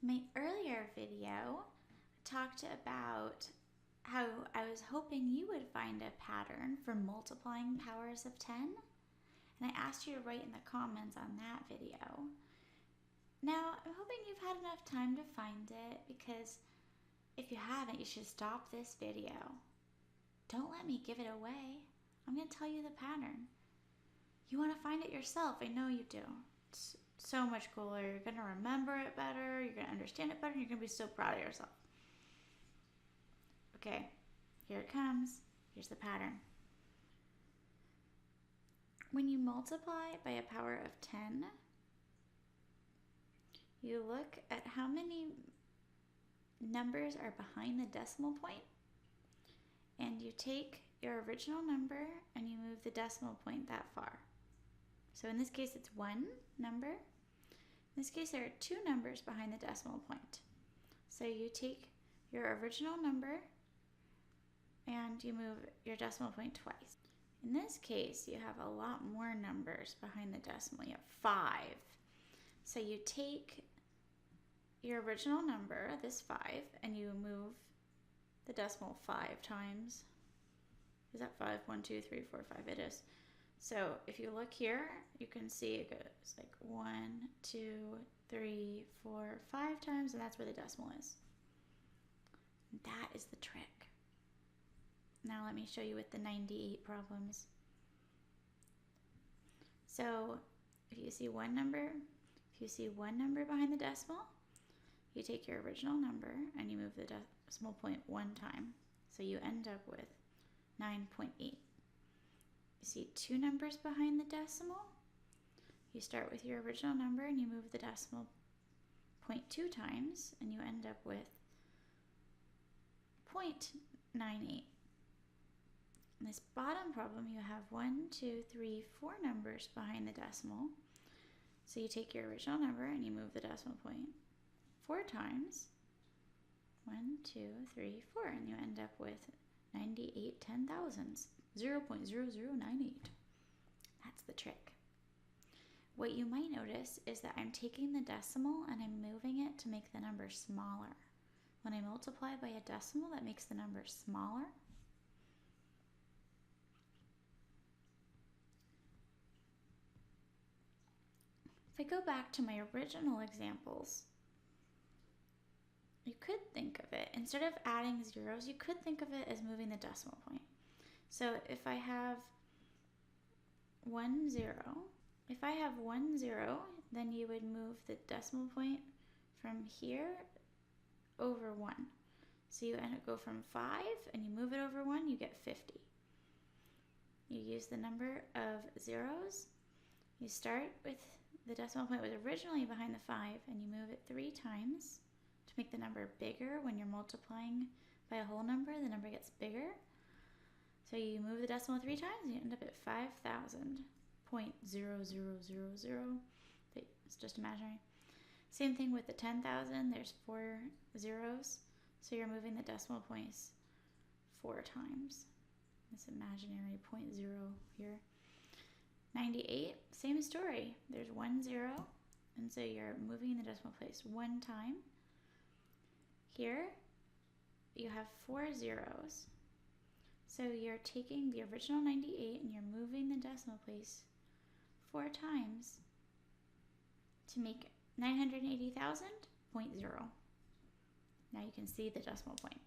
My earlier video talked about how I was hoping you would find a pattern for multiplying powers of 10, and I asked you to write in the comments on that video. Now, I'm hoping you've had enough time to find it, because if you haven't, you should stop this video. Don't let me give it away. I'm going to tell you the pattern. You want to find it yourself. I know you do. It's so much cooler. You're going to remember it better. You're going to understand it better. And you're going to be so proud of yourself. Okay, here it comes. Here's the pattern. When you multiply by a power of 10, you look at how many numbers are behind the decimal point, and you take your original number and you move the decimal point that far. So in this case, it's one number. In this case, there are two numbers behind the decimal point. So you take your original number and you move your decimal point twice. In this case, you have a lot more numbers behind the decimal. You have 5. So you take your original number, this 5, and you move the decimal 5 times. Is that 5? 1, 2, 3, 4, 5. It is. So if you look here, you can see it goes like 1, 2, 3, 4, 5 times, and that's where the decimal is. And that is the trick. Now let me show you with the 98 problems. So if you see one number behind the decimal, you take your original number and you move the decimal point 1 time. So you end up with 9.8. You see two numbers behind the decimal. You start with your original number and you move the decimal point 2 times, and you end up with 0.98. In this bottom problem, you have 1, 2, 3, 4 numbers behind the decimal. So you take your original number and you move the decimal point 4 times. 1, 2, 3, 4, and you end up with 98 10,000s, 0.0098. That's the trick. What you might notice is that I'm taking the decimal and I'm moving it to make the number smaller. When I multiply by a decimal, that makes the number smaller. If I go back to my original examples, you could think of it, instead of adding zeros, you could think of it as moving the decimal point. So if I have 1, 0, then you would move the decimal point from here over 1. So you go from 5 and you move it over 1, you get 50. You use the number of zeros. You start with the decimal point was originally behind the 5, and you move it 3 times to make the number bigger. When you're multiplying by a whole number, the number gets bigger. So you move the decimal 3 times, and you end up at 5,000, 0.0000. It's just imaginary. Same thing with the 10,000. There's 4 zeros, so you're moving the decimal points 4 times. This imaginary 0.0 here. 98, same story. There's 1 0, and so you're moving the decimal place 1 time. Here, you have 4 zeros. So you're taking the original 98 and you're moving the decimal place 4 times to make 980,000, 0.0. Now you can see the decimal point.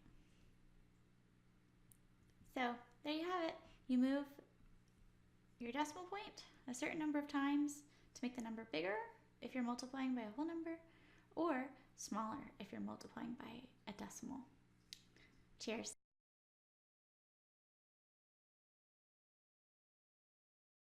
So there you have it. You move your decimal point a certain number of times to make the number bigger if you're multiplying by a whole number, or smaller if you're multiplying by a decimal. Cheers.